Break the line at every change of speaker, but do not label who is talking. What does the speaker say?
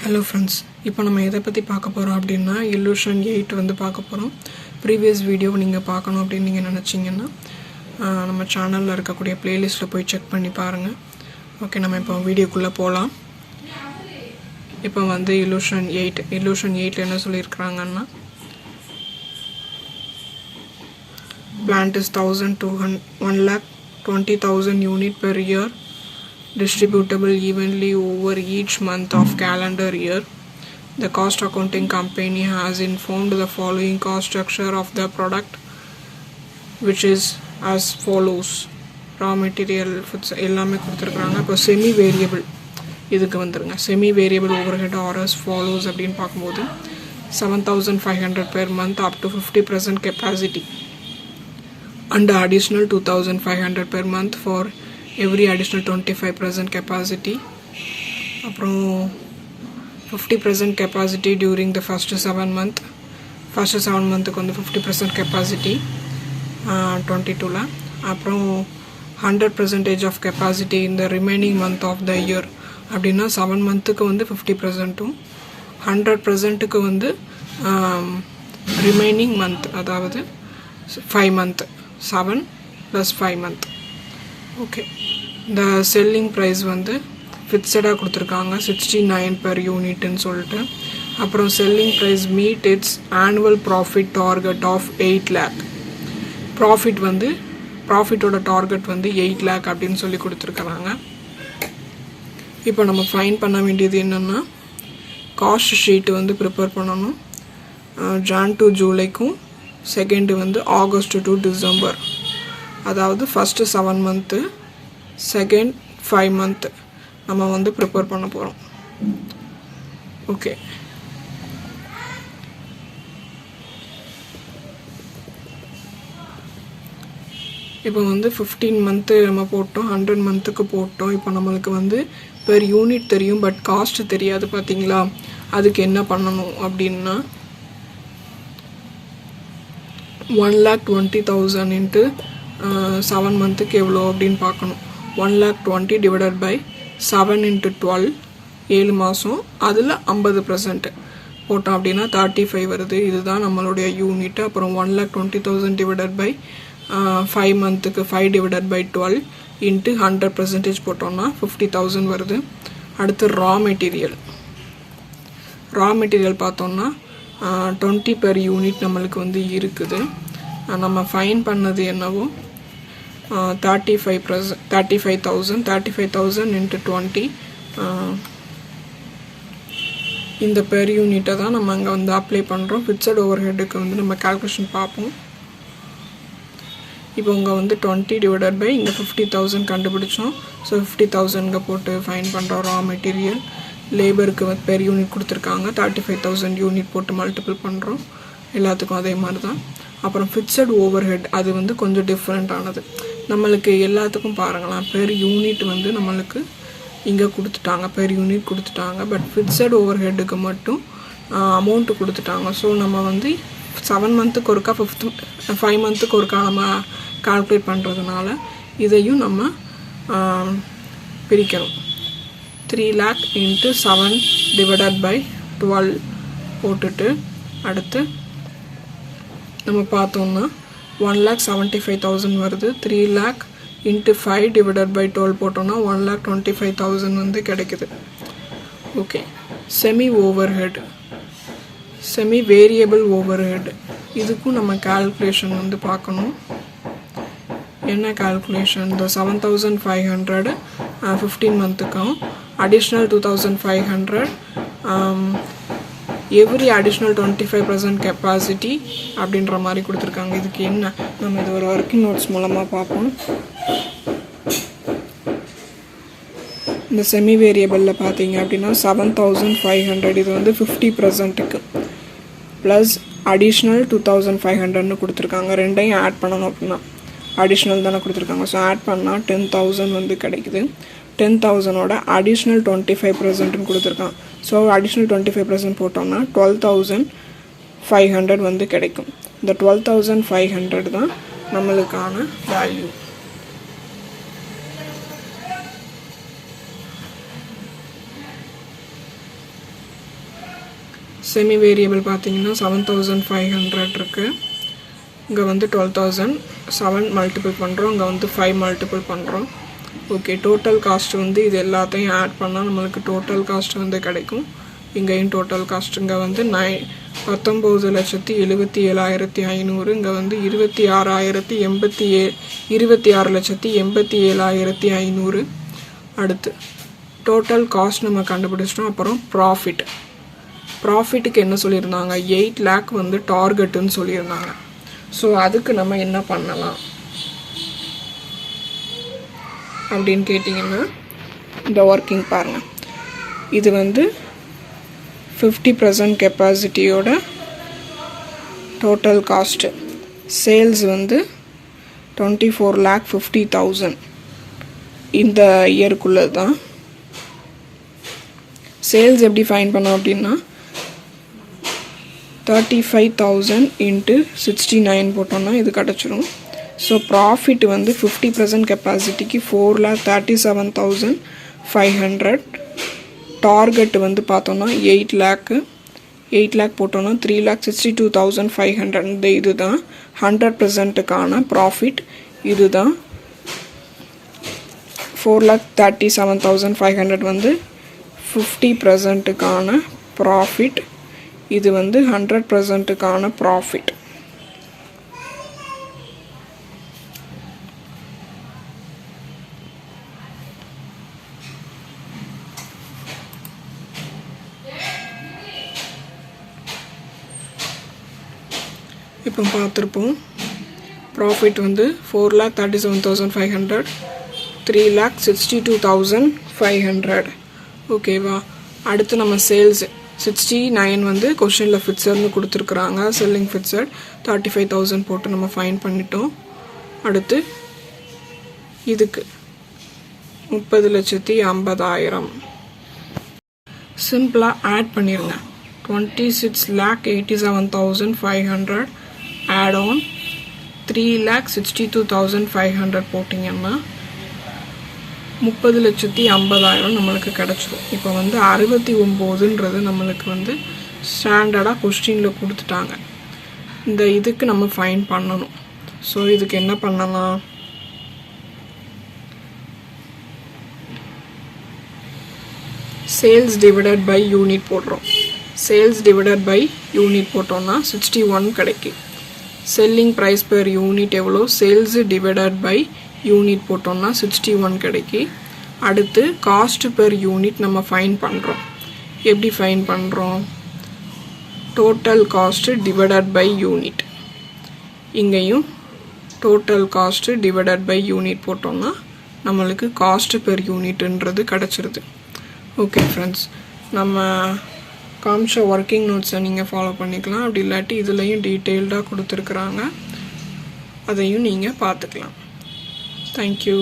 Hello friends, இப்போ நம்ம எதை பத்தி பார்க்க போறோம் அப்படினா Illusion 8 வந்து பார்க்க போறோம். Previous video நீங்க பார்க்கணும் அப்படி நீங்க நினைச்சீங்கன்னா நம்ம சேனல்ல இருக்கக்கூடிய பிளேலிஸ்ட்ல போய் செக் பண்ணி பாருங்க. ஓகே, நம்ம இப்போ வீடியோக்குள்ள போலாம். இப்போ வந்து Illusion 8 என்ன சொல்லிருக்காங்கன்னா plant is 1,20,000 unit per year distributable evenly over each month of calendar year. The cost accounting company has informed the following cost structure of the product, which is as follows. Raw material எல்லாமே கொடுத்திருக்காங்க. இப்போ semi variable இதுக்கு வந்துருங்க. Semi variable overhead or as follows அப்படினு பாக்கும்போது 7,500 per month up to 50% capacity and additional 2,500 per month for every additional 25% capacity. அப்புறம் 50% capacity during the first 7 month. First 7 monthக்கு வந்து 50% capacity 22 ல. அப்புறம் 100% of capacity in the remaining month of the year. அப்படினா 7 monthக்கு வந்து 50%ம் 100%க்கு வந்து remaining month, அதாவது 5 month, 7 plus 5 month. Okay, the selling price வந்து ஃபிக்ஸடா கொடுத்திருக்காங்க 69 per unit ன்னு சொல்லிட்டு. அப்புறம் selling price meet its annual profit target of 8 lakh. ப்ராஃபிட்டோட target வந்து 8 lakh அப்படினு சொல்லி கொடுத்திருக்காங்க. இப்போ நம்ம ஃபைண்ட் பண்ண வேண்டியது என்னன்னா காஸ்ட் ஷீட் வந்து ப்ரிப்பேர் பண்ணனும். ஜான் டு ஜூலைக்கும் செகண்ட் வந்து ஆகஸ்ட் டு டிசம்பர், அதாவது ஃபர்ஸ்ட் 7 month செகண்ட் 5 month நம்ம வந்து ப்ரிப்பேர் பண்ண போறோம். ஓகே, இப்போ வந்து 15 month நம்ம போட்டோம், 100 monthக்கு போட்டோம். இப்போ நம்மளுக்கு வந்து per unit தெரியும், பட் காஸ்ட் தெரியாது பாத்தீங்களா? அதுக்கு என்ன பண்ணணும் அப்படின்னா 1,20,000 into 7 monthக்கு எவ்வளோ அப்படின்னு பார்க்கணும். 1,20,000 divided by 7 into 12, 7 மாசம், அதில் 50% போட்டோம் அப்படின்னா 35 வருது. இதுதான் நம்மளுடைய யூனிட். அப்புறம் 1,20,000 divided by 5 monthக்கு 5 divided by 12 into 100% போட்டோம்னா 50,000 வருது. அடுத்து ரா மெட்டீரியல் பார்த்தோம்னா 20 per unit நம்மளுக்கு வந்து இருக்குது. நம்ம ஃபைன் பண்ணது என்னவோ 35,000 into 20, இந்த பெர் யூனிட்டை தான் நம்ம அங்கே வந்து அப்ளை பண்ணுறோம். ஃபிக்ஸட் ஓவர் ஹெட்டுக்கு வந்து நம்ம கால்குலேஷன் பார்ப்போம். இப்போ இங்கே வந்து 20 divided by இங்கே 50,000 கண்டுபிடிச்சோம். ஸோ 50,000 போட்டு ஃபைன் பண்ணுறோம். ரா மெட்டீரியல் லேபருக்கு வந்து பெர் யூனிட் கொடுத்துருக்காங்க, 35,000 யூனிட் போட்டு மல்டிபிள் பண்ணுறோம். எல்லாத்துக்கும் அதே மாதிரி தான். அப்புறம் ஃபிக்ஸட் ஓவர் ஹெட் அது வந்து கொஞ்சம் டிஃப்ரெண்ட்டானது. நம்மளுக்கு எல்லாத்துக்கும் பாருங்களேன், பெர் யூனிட் வந்து நம்மளுக்கு இங்கே கொடுத்துட்டாங்க, பெர் யூனிட் கொடுத்துட்டாங்க. பட் ஃபிக்ஸட் ஓவர் ஹெட்டுக்கு மட்டும் அமௌண்ட்டு கொடுத்துட்டாங்க. ஸோ நம்ம வந்து 7 monthக்கு ஒருக்கா 5 monthக்கு ஒருக்கா நம்ம கால்குலேட் பண்ணுறதுனால இதையும் நம்ம பிரிக்கணும். 3 lakh into 7 divided by 12 போட்டுட்டு அடுத்து நம்ம பார்த்தோம்னா 1,75,000 வருது. 3 lakh into 5 divided by 12 போட்டோம்னா 1,25,000 வந்து கிடைக்குது. ஓகே, செமி வேரியபிள் ஓவர்ஹெட் இதுக்கும் நம்ம கால்குலேஷன் வந்து பார்க்கணும். என்ன கால்குலேஷன்? இந்த 7,500 15 monthக்கும் additional 2,500 every additional 25% capacity அப்படின்ற மாதிரி கொடுத்துருக்காங்க. இதுக்கு என்ன நம்ம இது ஒரு ஒர்க்கிங் நோட்ஸ் மூலமாக பார்ப்போம். இந்த செமி வேரியபிளில் பார்த்தீங்க அப்படின்னா 7,500 இது வந்து 50%க்கு ப்ளஸ் அடிஷ்னல் 2,500ன்னு கொடுத்துருக்காங்க. ரெண்டையும் ஆட் பண்ணணும் அப்படின்னா அடிஷ்னல் தானே கொடுத்துருக்காங்க. ஸோ ஆட் பண்ணால் 10,000 வந்து கிடைக்குது. 10,000ஓட அடிஷ்னல் 25%ன்னு கொடுத்துருக்கான். ஸோ அடிஷ்னல் 25% போட்டோம்னா 12,500 வந்து கிடைக்கும். இந்த 12,500 தான் நம்மளுக்கான வேல்யூ. செமி வேரியபிள் பார்த்தீங்கன்னா 7500 இருக்குது. இங்கே வந்து 12000 7 மல்டிபிள் பண்ணுறோம், இங்கே வந்து 5 மல்டிபிள் பண்ணுறோம். ஓகே, டோட்டல் காஸ்ட் வந்து இது எல்லாத்தையும் ஆட் பண்ணால் நம்மளுக்கு டோட்டல் காஸ்ட் வந்து கிடைக்கும். இங்கேயும் டோட்டல் காஸ்ட் இங்கே வந்து 19,77,500, இங்கே வந்து 26,87,500. அடுத்து டோட்டல் காஸ்ட் நம்ம கண்டுபிடிச்சிட்டோம். அப்புறம் ப்ராஃபிட்டுக்கு என்ன சொல்லியிருந்தாங்க, 8 lakh வந்து டார்கெட்டுன்னு சொல்லியிருந்தாங்க. ஸோ அதுக்கு நம்ம என்ன பண்ணலாம் அப்படின்னு கேட்டிங்கன்னா, இந்த ஒர்க்கிங் பாருங்கள். இது வந்து 50% கெப்பாசிட்டியோட டோட்டல் காஸ்ட்டு. சேல்ஸ் வந்து 24,50,000 இந்த இயருக்குள்ளது தான். சேல்ஸ் எப்படி ஃபைன் பண்ணோம் அப்படின்னா 35,000 × 69 போட்டோம்னா இது கிடச்சிரும். ஸோ ப்ராஃபிட் வந்து 50% கெப்பாசிட்டிக்கு 4,37,500. டார்கெட் வந்து பார்த்தோன்னா 8 lakh போட்டோன்னா 3,62,500. இந்த இது தான் 100%க்கான ப்ராஃபிட். இது தான் 4,37,500 வந்து 50%க்கான ப்ராஃபிட். இது வந்து 100%க்கான ப்ராஃபிட். இப்போ பார்த்துருப்போம். ப்ராஃபிட் வந்து 4,37,500, 3,62,500. ஓகேவா? அடுத்து நம்ம சேல்ஸ் 69 வந்து கொஷினில் ஃபிக்ஸர்னு கொடுத்துருக்குறாங்க. செல்லிங் ஃபிக்ஸர் 35,000 போட்டு நம்ம ஃபைன் பண்ணிட்டோம். அடுத்து இதுக்கு 30,50,000 சிம்பிளாக ஆட் பண்ணிடுங்க. 26,87,500 ஆட் ஆன் 3,62,500 போட்டிங்கன்னா 30,50,000 நம்மளுக்கு கிடச்சிடும். இப்போ வந்து 69ன்றது நம்மளுக்கு வந்து ஸ்டாண்டர்டாக கொஸ்டினில் கொடுத்துட்டாங்க. இந்த இதுக்கு நம்ம ஃபைன் பண்ணணும். ஸோ இதுக்கு என்ன பண்ணலாம், சேல்ஸ் டிவைடட் பை யூனிட் போடுறோம். சேல்ஸ் டிவைடட் பை யூனிட் போட்டோம்னா 61 கிடைக்கும். செல்லிங் ப்ரைஸ் பெர் யூனிட் எவ்வளோ, சேல்ஸ் டிவைடட் பை யூனிட் போட்டோம்னா 61 கிடைக்கி. அடுத்து காஸ்ட் பெர் யூனிட் நம்ம ஃபைன் பண்ணுறோம். எப்படி ஃபைன் பண்ணுறோம், total cost divided by unit. இங்கேயும் total cost divided by unit போட்டோம்னா நம்மளுக்கு காஸ்ட் பெர் யூனிட்ன்றது கிடச்சிருது. ஓகே ஃப்ரெண்ட்ஸ், நம்ம காமிச்ச ஒர்க்கிங் நோட்ஸை நீங்கள் ஃபாலோ பண்ணிக்கலாம். அப்படி இல்லாட்டி இதுலேயும் டீட்டெயில்டாக கொடுத்துருக்குறாங்க, அதையும் நீங்கள் பார்த்துக்கலாம். Thank you.